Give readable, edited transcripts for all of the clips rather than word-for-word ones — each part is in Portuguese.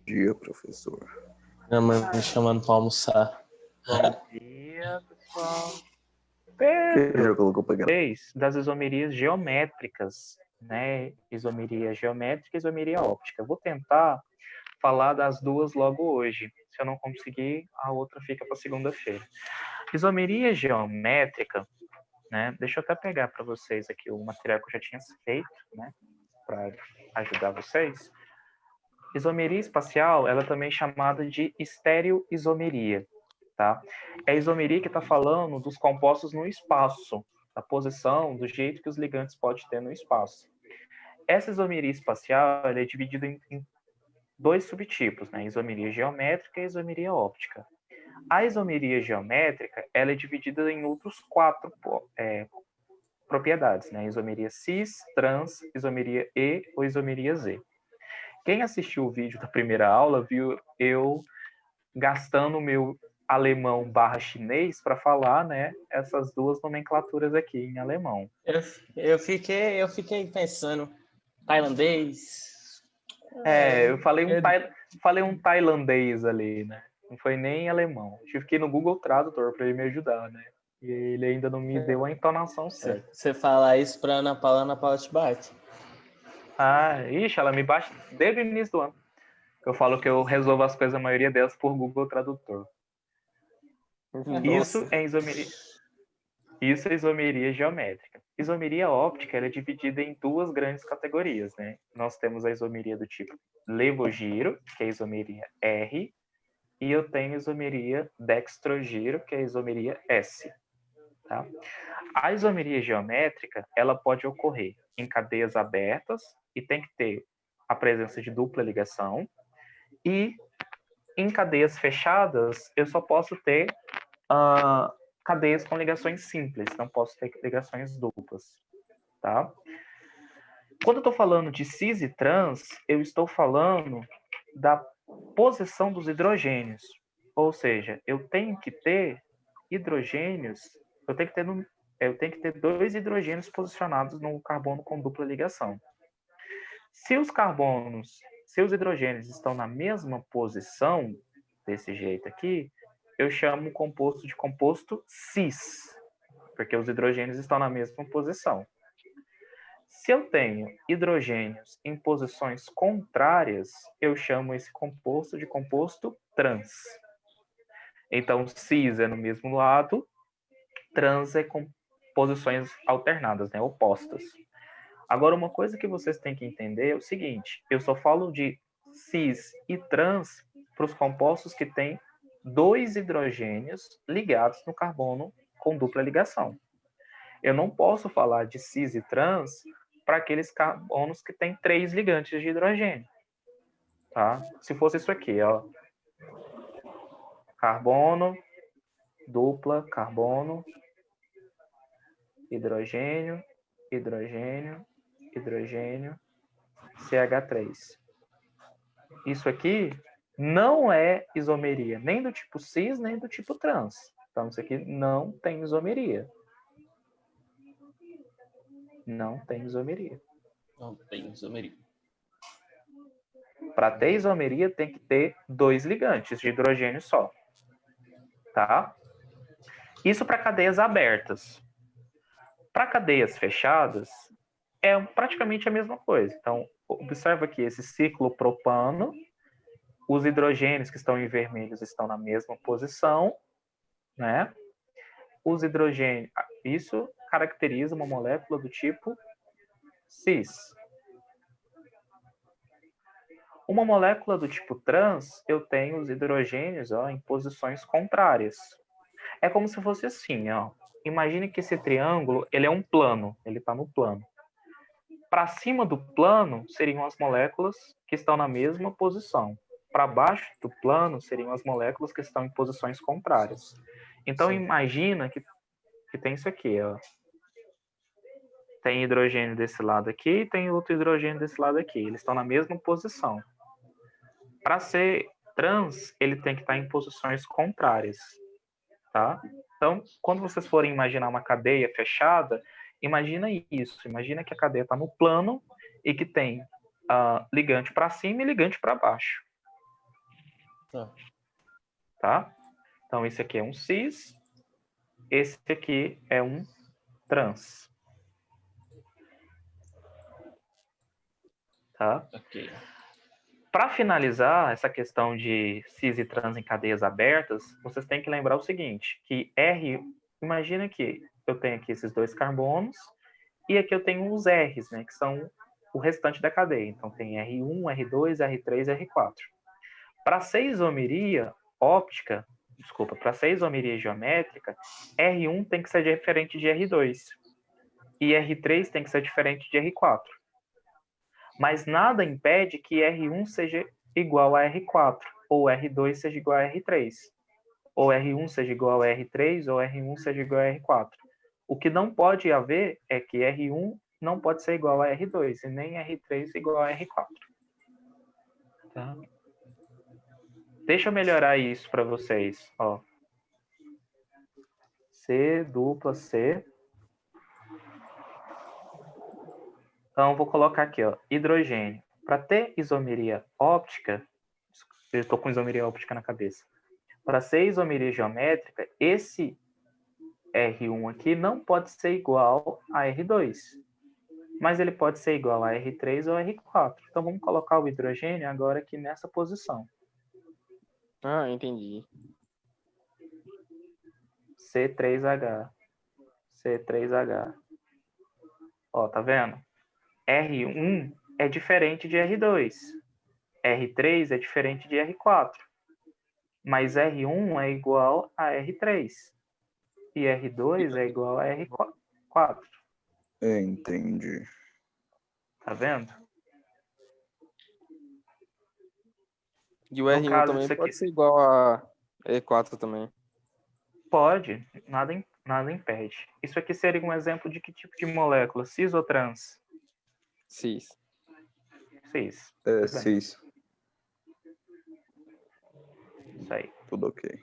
dia, professor. Minha mãe me chamando para almoçar. Bom dia, pessoal. Que já colocou pra gravar? Das isomerias geométricas, né? Isomeria geométrica e isomeria óptica. Eu vou tentar falar das duas logo hoje. Se eu não conseguir, a outra fica para segunda-feira. Isomeria geométrica, né? Deixa eu até pegar para vocês aqui o material que eu já tinha feito, né? Para ajudar vocês. Isomeria espacial, ela também é chamada de estereoisomeria, tá? É a isomeria que está falando dos compostos no espaço, da posição, do jeito que os ligantes podem ter no espaço. Essa isomeria espacial ela é dividida em dois subtipos, né? Isomeria geométrica e isomeria óptica. A isomeria geométrica ela é dividida em outros quatro propriedades, né? Isomeria cis, trans, isomeria E ou isomeria Z. Quem assistiu o vídeo da primeira aula viu eu gastando o meu alemão / chinês para falar, né, essas duas nomenclaturas aqui em alemão. Eu fiquei pensando, tailandês. Eu falei um tailandês ali, né? Não foi nem alemão. Tive que ir no Google Tradutor para ele me ajudar, né? E ele ainda não me deu a entonação certa. Você falar isso pra Ana Paula te bate. Ixi, ela me bate desde o início do ano. Eu falo que eu resolvo as coisas, a maioria delas, por Google Tradutor. Nossa. Isso é isomeria geométrica. Isomeria óptica ela é dividida em duas grandes categorias, né? Nós temos a isomeria do tipo levogiro, que é a isomeria R, e eu tenho a isomeria dextrogiro, que é a isomeria S. Tá? A isomeria geométrica ela pode ocorrer em cadeias abertas e tem que ter a presença de dupla ligação, e em cadeias fechadas eu só posso ter cadeias com ligações simples, não posso ter ligações duplas, tá? Quando eu estou falando de cis e trans, eu estou falando da posição dos hidrogênios, ou seja, eu tenho que ter hidrogênios, eu tenho que ter dois hidrogênios posicionados no carbono com dupla ligação. Se os hidrogênios estão na mesma posição, desse jeito aqui, eu chamo o composto de composto cis, porque os hidrogênios estão na mesma posição. Se eu tenho hidrogênios em posições contrárias, eu chamo esse composto de composto trans. Então, cis é no mesmo lado, trans é com posições alternadas, né, opostas. Agora, uma coisa que vocês têm que entender é o seguinte: eu só falo de cis e trans para os compostos que têm dois hidrogênios ligados no carbono com dupla ligação. Eu não posso falar de cis e trans para aqueles carbonos que têm 3 ligantes de hidrogênio. Tá? Se fosse isso aqui, ó, carbono, dupla, carbono, hidrogênio, hidrogênio, hidrogênio, CH3. Isso aqui não é isomeria, nem do tipo cis, nem do tipo trans. Então, isso aqui não tem isomeria. Não tem isomeria. Não tem isomeria. Para ter isomeria, tem que ter 2 ligantes de hidrogênio só. Tá? Isso para cadeias abertas. Para cadeias fechadas, é praticamente a mesma coisa. Então, observa aqui esse ciclo propano. Os hidrogênios que estão em vermelhos estão na mesma posição, né? Os hidrogênios, isso caracteriza uma molécula do tipo cis. Uma molécula do tipo trans, eu tenho os hidrogênios em posições contrárias. É como se fosse assim, ó. Imagine que esse triângulo, ele é um plano, ele está no plano. Para cima do plano seriam as moléculas que estão na mesma posição. Para baixo do plano seriam as moléculas que estão em posições contrárias. Então, imagina que tem isso aqui, ó. Tem hidrogênio desse lado aqui e tem outro hidrogênio desse lado aqui. Eles estão na mesma posição. Para ser trans, ele tem que estar em posições contrárias, tá? Então, quando vocês forem imaginar uma cadeia fechada, imagina isso. Imagina que a cadeia está no plano e que tem ligante para cima e ligante para baixo. Tá. Tá? Então, esse aqui é um cis, esse aqui é um trans. Tá? Ok. Para finalizar essa questão de cis e trans em cadeias abertas, vocês têm que lembrar o seguinte, que imagina que eu tenho aqui esses dois carbonos e aqui eu tenho os R's, né, que são o restante da cadeia. Então tem R1, R2, R3, R4. Para ser isomeria óptica, para ser isomeria geométrica, R1 tem que ser diferente de R2 e R3 tem que ser diferente de R4. Mas nada impede que R1 seja igual a R4, ou R2 seja igual a R3, ou R1 seja igual a R3, ou R1 seja igual a R4. O que não pode haver é que R1 não pode ser igual a R2, e nem R3 igual a R4. Tá? Deixa eu melhorar isso para vocês. Ó. C dupla C. Então, vou colocar aqui, ó, hidrogênio. Para ter isomeria óptica, eu estou com isomeria óptica na cabeça. Para ser isomeria geométrica, esse R1 aqui não pode ser igual a R2, mas ele pode ser igual a R3 ou R4. Então, vamos colocar o hidrogênio agora aqui nessa posição. Ah, entendi. C3H. C3H. Ó, tá vendo? R1 é diferente de R2. R3 é diferente de R4. Mas R1 é igual a R3. E R2 é igual a R4. Entendi. Tá vendo? E o No R1 caso também disso aqui, pode ser igual a E4 também. pode, nada impede. Isso aqui seria um exemplo de que tipo de molécula? Cis ou trans? Cis. Cis. É, Tudo bem. cis. Isso aí. Tudo ok.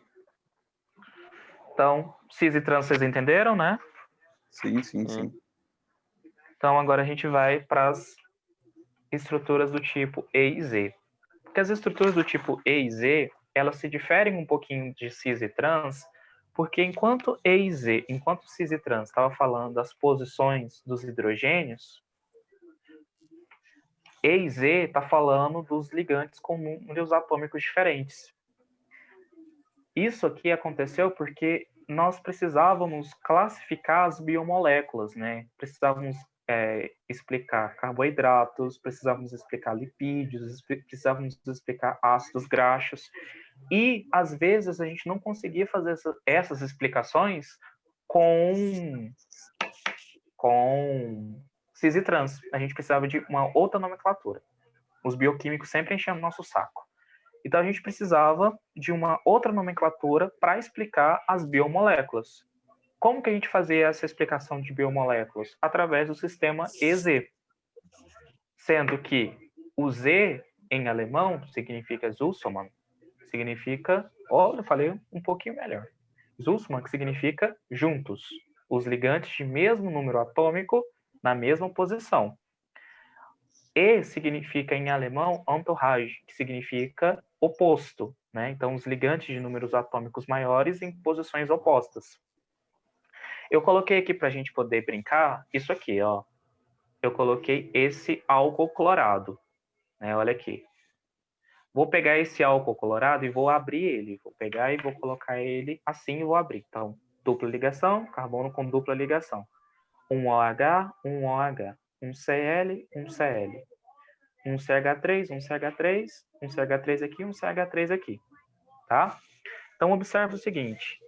Então, cis e trans vocês entenderam, né? Sim. Então, agora a gente vai para as estruturas do tipo E e Z. Porque as estruturas do tipo E e Z, elas se diferem um pouquinho de cis e trans, porque enquanto cis e trans estava falando das posições dos hidrogênios, E e Z está falando dos ligantes com números atômicos diferentes. Isso aqui aconteceu porque nós precisávamos classificar as biomoléculas, né? Precisávamos explicar carboidratos, precisávamos explicar lipídios, precisávamos explicar ácidos graxos. E, às vezes, a gente não conseguia fazer essas explicações com cis e trans. A gente precisava de uma outra nomenclatura. Os bioquímicos sempre enchiam o nosso saco. Então, a gente precisava de uma outra nomenclatura para explicar as biomoléculas. Como que a gente fazia essa explicação de biomoléculas? Através do sistema EZ. Sendo que o Z, em alemão, significa Zusammen, significa, eu falei um pouquinho melhor. Zusammen, que significa juntos. Os ligantes de mesmo número atômico na mesma posição. E significa em alemão Entourage, que significa oposto, né? Então, os ligantes de números atômicos maiores em posições opostas. Eu coloquei aqui para a gente poder brincar isso aqui, ó. Eu coloquei esse álcool clorado, né? Olha aqui. Vou pegar esse álcool clorado e vou abrir ele. Vou pegar e vou colocar ele assim e vou abrir. Então, dupla ligação, carbono com dupla ligação. Um OH, um OH. Um Cl, um Cl. Um CH3, um CH3, um CH3 aqui, um CH3 aqui, tá? Então, observe o seguinte.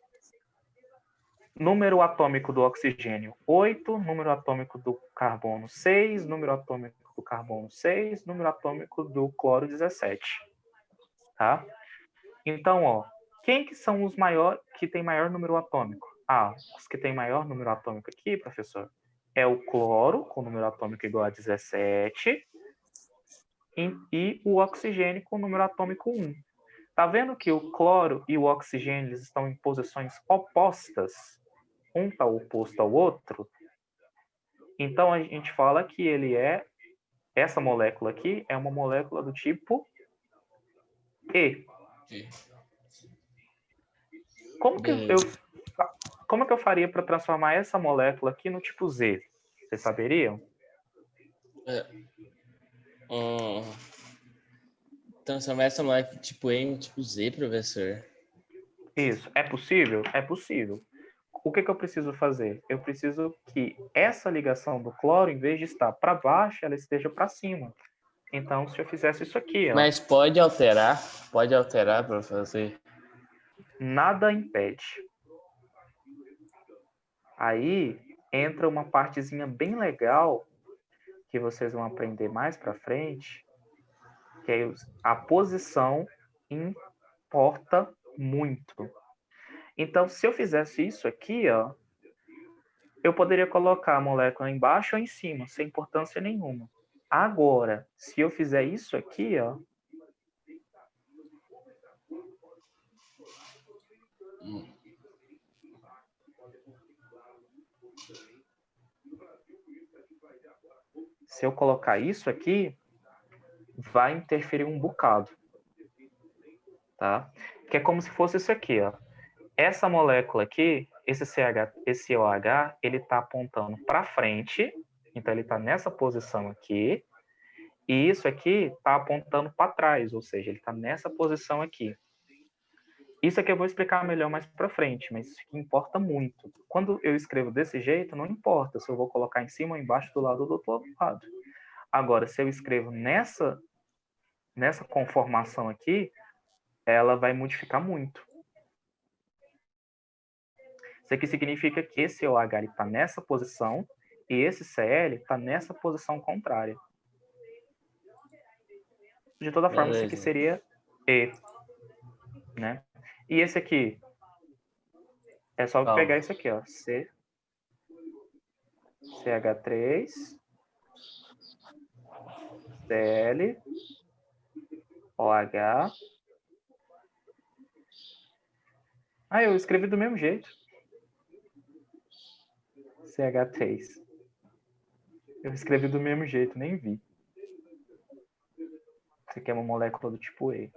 Número atômico do oxigênio, 8. Número atômico do carbono, 6. Número atômico do carbono, 6. Número atômico do cloro, 17. Tá? Então, ó, quem que são os que tem maior número atômico? Os que tem maior número atômico aqui, professor, é o cloro, com número atômico igual a 17, e o oxigênio com número atômico 1. Tá vendo que o cloro e o oxigênio eles estão em posições opostas? Um está oposto ao outro? Então, a gente fala que essa molécula aqui é uma molécula do tipo E. Como que Beleza. como é que eu faria para transformar essa molécula aqui no tipo Z? Vocês saberiam? Hum, transformar essa molécula tipo E em tipo Z, professor. Isso. É possível? É possível. O que eu preciso fazer? Eu preciso que essa ligação do cloro, em vez de estar para baixo, ela esteja para cima. Então, se eu fizesse isso aqui, ó, Mas pode alterar, professor. nada impede. Aí entra uma partezinha bem legal que vocês vão aprender mais para frente, que é a posição importa muito. Então, se eu fizesse isso aqui, ó, eu poderia colocar a molécula embaixo ou em cima, sem importância nenhuma. Agora, se eu fizer isso aqui, ó, se eu colocar isso aqui, vai interferir um bocado, tá? Que é como se fosse isso aqui, ó. Essa molécula aqui, esse OH, ele está apontando para frente, então ele está nessa posição aqui, e isso aqui está apontando para trás, ou seja, ele está nessa posição aqui. Isso aqui eu vou explicar melhor mais para frente, mas isso aqui importa muito. Quando eu escrevo desse jeito, não importa se eu vou colocar em cima ou embaixo, do lado ou do outro lado. Agora, se eu escrevo nessa conformação aqui, ela vai modificar muito. Isso aqui significa que esse OH está nessa posição e esse Cl está nessa posição contrária. De toda forma, Beleza. esse aqui seria E, né? E esse aqui, é só Calma. pegar isso aqui, ó, CH3, Cl, OH. Ah, eu escrevi do mesmo jeito. CH3. Eu escrevi do mesmo jeito, nem vi. Isso aqui é uma molécula do tipo E.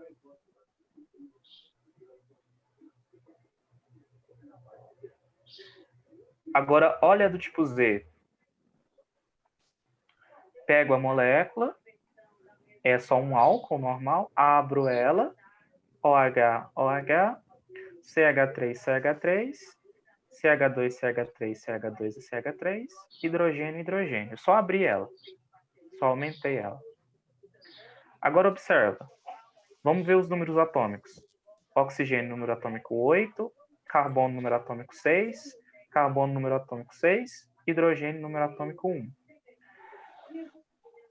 Agora, olha a do tipo Z. Pego a molécula, é só um álcool normal, abro ela, OH, OH, CH3, CH3, CH2, CH3, CH2 e CH3, hidrogênio, hidrogênio. Só abri ela. Só aumentei ela. Agora observa. Vamos ver os números atômicos. Oxigênio, número atômico 8, carbono, número atômico 6, carbono, número atômico 6, hidrogênio, número atômico 1.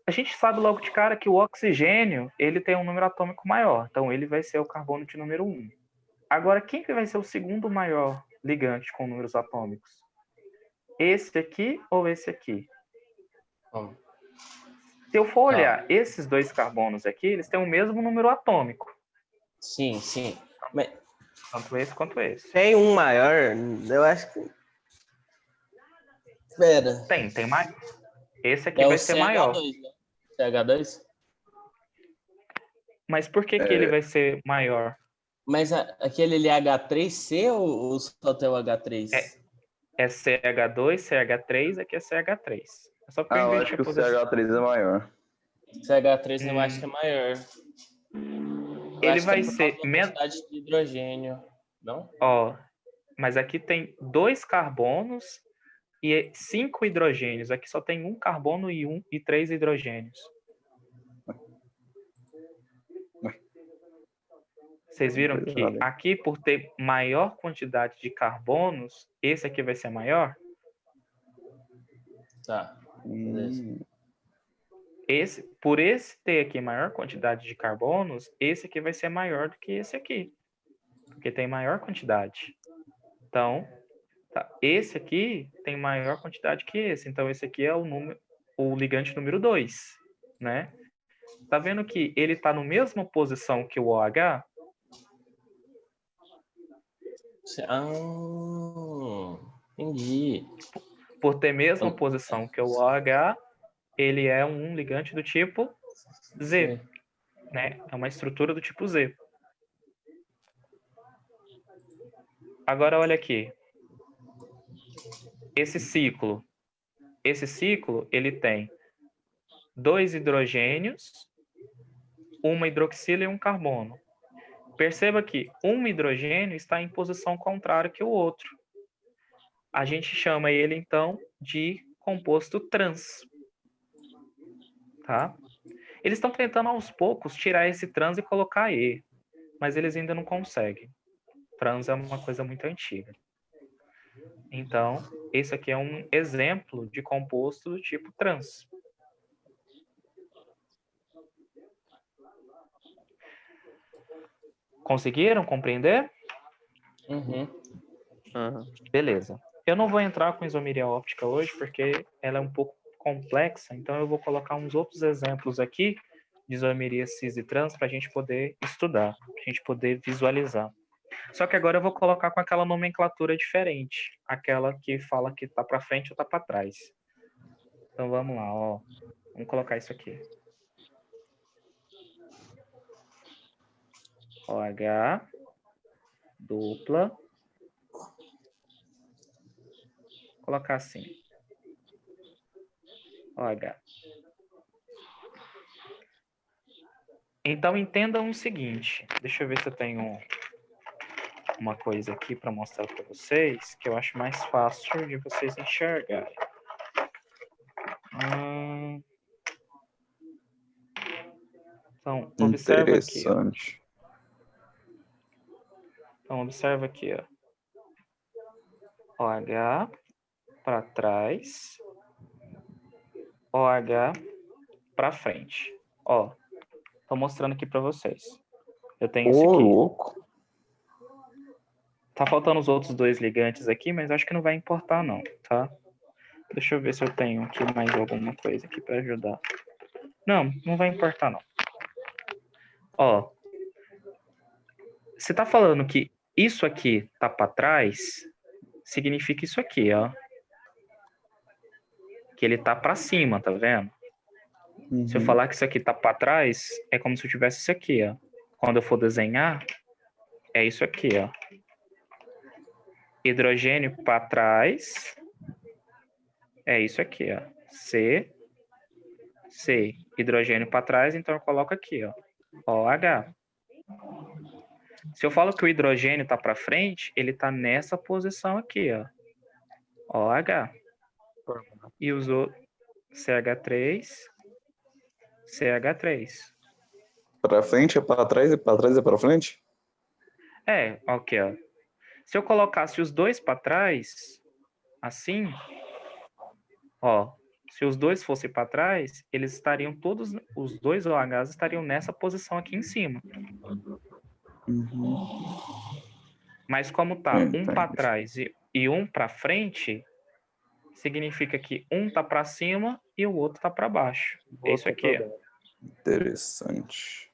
A gente sabe logo de cara que o oxigênio, ele tem um número atômico maior, então ele vai ser o carbono de número 1. Agora, quem que vai ser o segundo maior ligante com números atômicos? Esse aqui ou esse aqui? Calma. Se eu for olhar esses dois carbonos aqui, eles têm o mesmo número atômico. Sim, sim. Mas Tanto esse quanto esse. tem um maior, eu acho que... Espera. Tem mais. Esse aqui É vai o ser CH2, maior. né? CH2? Mas por que ele vai ser maior? Mas aquele ali é H3C ou só tem o H3? É CH2, CH3, aqui é CH3. É só porque eu Eu inverti acho a que o posição. CH3 é maior. CH3 eu acho que é maior. Eu Ele acho vai que é por ser causa da quantidade de hidrogênio, não? Ó, mas aqui tem 2 carbonos e 5 hidrogênios. Aqui só tem 1 carbono e 3 hidrogênios. Vocês viram que aqui, por ter maior quantidade de carbonos, esse aqui vai ser maior? Tá, beleza. Por esse ter aqui maior quantidade de carbonos, esse aqui vai ser maior do que esse aqui, porque tem maior quantidade. Então, tá, esse aqui tem maior quantidade que esse. Então, esse aqui é o ligante número 2, né? Tá vendo que ele está na mesma posição que o OH? Entendi. Por ter a mesma posição que o OH, ele é um ligante do tipo Z, né? É uma estrutura do tipo Z. Agora olha aqui. Esse ciclo, ele tem 2 hidrogênios, uma hidroxila e um carbono. Perceba que um hidrogênio está em posição contrária que o outro. A gente chama ele, então, de composto trans. Tá? Eles estão tentando, aos poucos, tirar esse trans e colocar E, mas eles ainda não conseguem. Trans é uma coisa muito antiga. Então, esse aqui é um exemplo de composto do tipo trans. Conseguiram compreender? Uhum. Uhum. Beleza. Eu não vou entrar com isomeria óptica hoje, porque ela é um pouco complexa, então eu vou colocar uns outros exemplos aqui de isomeria cis e trans para a gente poder estudar, para a gente poder visualizar. Só que agora eu vou colocar com aquela nomenclatura diferente, aquela que fala que tá para frente ou tá para trás. Então vamos lá, ó. Vamos colocar isso aqui. OH dupla. Vou colocar assim. OH. Então entendam o seguinte, deixa eu ver se eu tenho uma coisa aqui para mostrar para vocês, que eu acho mais fácil de vocês enxergarem. Então, observa aqui. Interessante. Então, observa aqui, ó. OH para trás, OH para frente. Ó, tô mostrando aqui para vocês. Eu tenho esse Ô, aqui. louco. Tá faltando os outros 2 ligantes aqui, mas acho que não vai importar não, tá? Deixa eu ver se eu tenho aqui mais alguma coisa aqui para ajudar. Não, não vai importar não. Ó, você tá falando que isso aqui tá para trás, significa isso aqui, ó. Que ele tá para cima, tá vendo? Se eu falar que isso aqui tá para trás, é como se eu tivesse isso aqui, ó. Quando eu for desenhar, é isso aqui, ó. Hidrogênio para trás, é isso aqui, ó. C. Hidrogênio para trás, então eu coloco aqui, ó. OH. Se eu falo que o hidrogênio tá para frente, ele tá nessa posição aqui, ó. OH. E os outros, CH3, CH3. Pra frente é pra trás e pra trás é pra frente? É, ok, ó. Se eu colocasse os dois para trás, assim, ó, se os dois fossem para trás, eles estariam todos, os dois OHs estariam nessa posição aqui em cima. Mas como tá um para trás e um para frente, significa que um tá para cima e o outro tá para baixo. É isso aqui, ó. Interessante.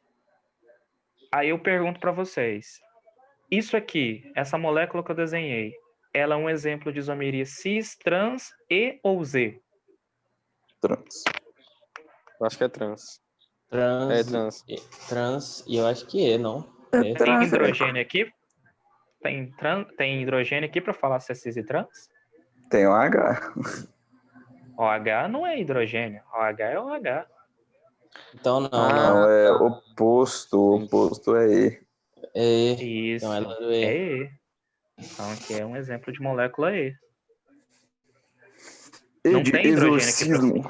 Aí eu pergunto para vocês, isso aqui, essa molécula que eu desenhei, ela é um exemplo de isomeria cis, trans e ou Z? Trans. Eu acho que é trans. Trans, É trans. trans, e eu acho que é, não? É. Tem hidrogênio aqui? Tem hidrogênio aqui para falar se é cis e trans? Tem um H. OH não é hidrogênio, OH é OH. Então não, Não, não. é oposto. O oposto é E. É. Isso, Então ela é é. E. Então aqui é um exemplo de molécula E. E Não de tem hidrogênio aqui exorcismo.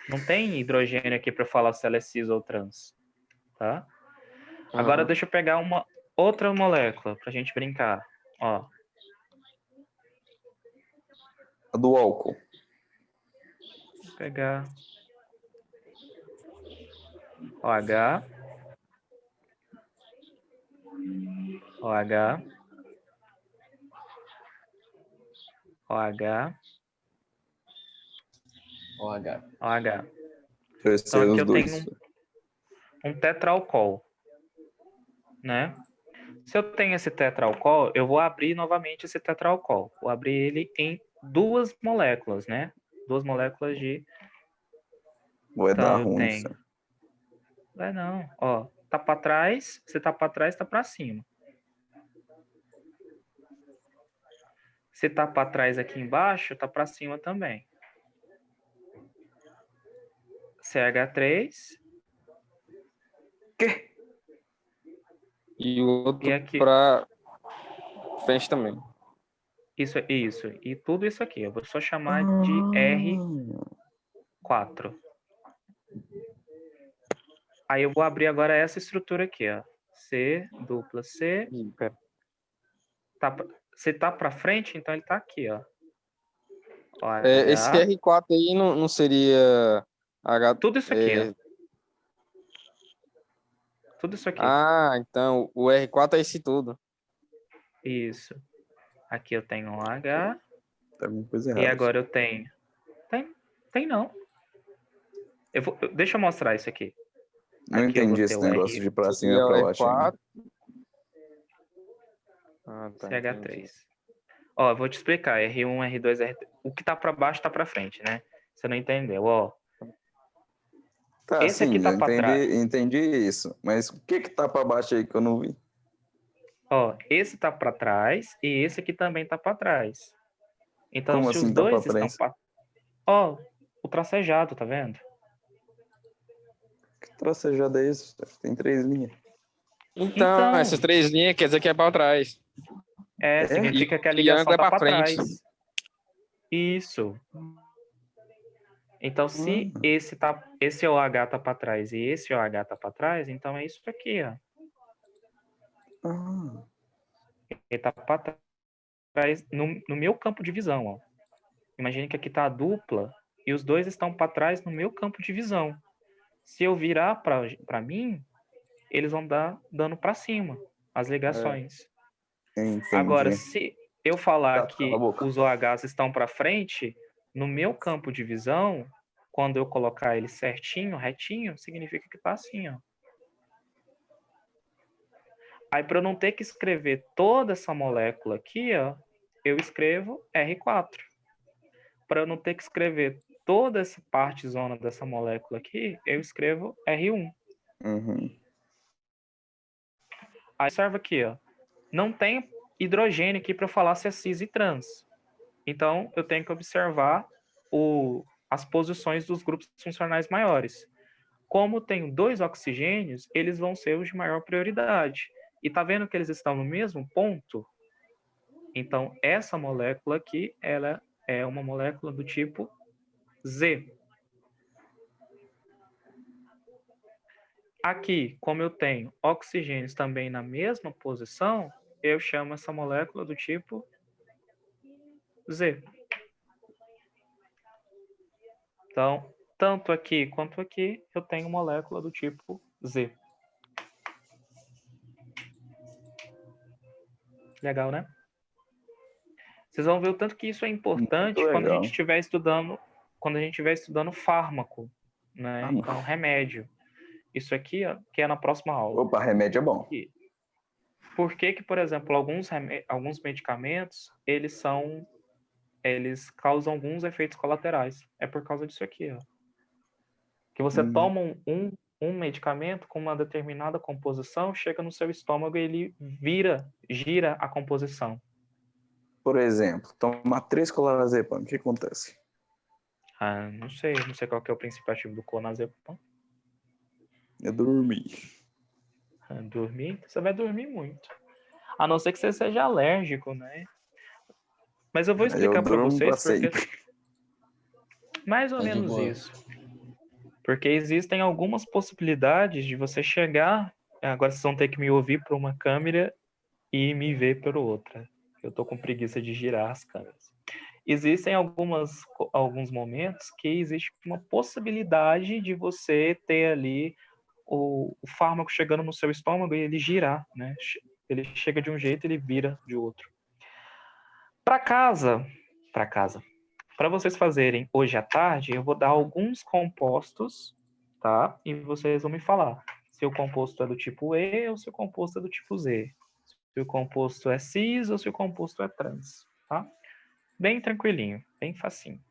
Não tem hidrogênio aqui para falar se ela é cis ou trans, tá? Agora deixa eu pegar uma outra molécula pra gente brincar. Ó, A do álcool. vou pegar OH, OH, OH, OH. OH. Esse Então é aqui os eu dois. tenho um tetraalcool, né? Se eu tenho esse tetraalcool, eu vou abrir novamente esse tetraalcool. Vou abrir ele em 2 moléculas, né? 2 moléculas de... Vai Então dar eu ruim. tenho... Vai não, ó. Tá para trás, você tá para trás, tá para cima. Se tá para trás aqui embaixo, tá para cima também. CH3 Quê? E o outro e aqui. pra frente também. Isso. E tudo isso aqui. Eu vou só chamar de R4. Aí eu vou abrir agora essa estrutura aqui, ó. C, dupla C. Ih, pera. Se tá para frente, então ele tá aqui, ó. Esse H. R4 aí não seria H. Tudo isso aqui, ó. Tudo isso aqui. Então o R4 é esse tudo. Isso. Aqui eu tenho um H. Tá alguma coisa E errada. agora eu tenho. Tem não. Deixa eu mostrar isso aqui. Não Aqui eu vou entendi ter esse o negócio de pra E cima e é o pra baixo ainda. R4. Tá, CH3. entendi. Ó, eu vou te explicar. R1, R2, R3. O que tá para baixo tá para frente, né? Você não entendeu, ó. Tá, Esse aqui sim, tá eu para trás. entendi isso. Mas o que tá pra baixo aí que eu não vi? Ó, esse tá para trás e esse aqui também tá para trás. Então, Como se os assim tá pra dois estão frente? para... Ó, o tracejado, tá vendo? Que tracejada é isso? Tem 3 linhas. Então, Então, essas 3 linhas quer dizer que é pra trás. significa que a E ligação triângulo é tá pra para frente. trás. Isso. Então, se esse OH tá para trás e esse OH tá para trás, então é isso aqui, ó. Ele tá para trás no meu campo de visão, ó. Imagine que aqui tá a dupla e os dois estão para trás no meu campo de visão. Se eu virar para mim, eles vão dar dando para cima as ligações. Entendi. Agora, se eu falar Tá, que cala a boca. os OHs estão para frente, no meu campo de visão, quando eu colocar ele certinho, retinho, significa que tá assim, ó. Aí, para eu não ter que escrever toda essa molécula aqui, ó, eu escrevo R4. Para eu não ter que escrever toda essa parte zona dessa molécula aqui, eu escrevo R1. Uhum. Aí observa aqui, ó. Não tem hidrogênio aqui para falar se é cis e trans. Então, eu tenho que observar as posições dos grupos funcionais maiores. Como tenho 2 oxigênios, eles vão ser os de maior prioridade. E tá vendo que eles estão no mesmo ponto? Então, essa molécula aqui, ela é uma molécula do tipo Z. Aqui, como eu tenho oxigênios também na mesma posição, eu chamo essa molécula do tipo Z. Então, tanto aqui quanto aqui, eu tenho molécula do tipo Z. Legal, né? Vocês vão ver o tanto que isso é importante Muito quando a gente legal. estiver estudando fármaco, né? Então, remédio. Isso aqui, ó, que é na próxima aula. Opa, remédio é bom. Por que que, por exemplo, alguns medicamentos, eles causam alguns efeitos colaterais? É por causa disso aqui, ó. Que você toma um medicamento com uma determinada composição, chega no seu estômago e ele gira a composição. Por exemplo, tomar 3 clorazepam, o que acontece? Não sei qual que é o princípio ativo do clonazepam. É dormir. Dormir? Você vai dormir muito. A não ser que você seja alérgico, né? Mas eu vou explicar para vocês porque... Mais ou menos isso. Porque existem algumas possibilidades de você chegar... Agora vocês vão ter que me ouvir por uma câmera e me ver por outra. Eu tô com preguiça de girar as câmeras. Existem alguns momentos que existe uma possibilidade de você ter ali o fármaco chegando no seu estômago e ele girar, né? Ele chega de um jeito e ele vira de outro. Para casa. Para vocês fazerem hoje à tarde, eu vou dar alguns compostos, tá? E vocês vão me falar se o composto é do tipo E ou se o composto é do tipo Z. Se o composto é cis ou se o composto é trans, tá? Bem tranquilinho, bem facinho.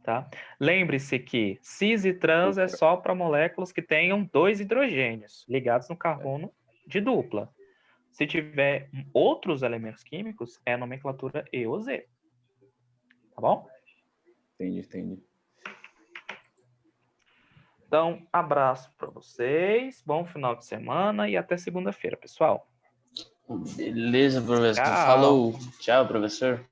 Tá? Lembre-se que cis e trans é só para moléculas que tenham 2 hidrogênios ligados no carbono de dupla. Se tiver outros elementos químicos, é a nomenclatura E ou Z. Tá bom? Entendi. Então, abraço para vocês, bom final de semana e até segunda-feira, pessoal. Beleza, professor. Tchau. Falou. Tchau, professor.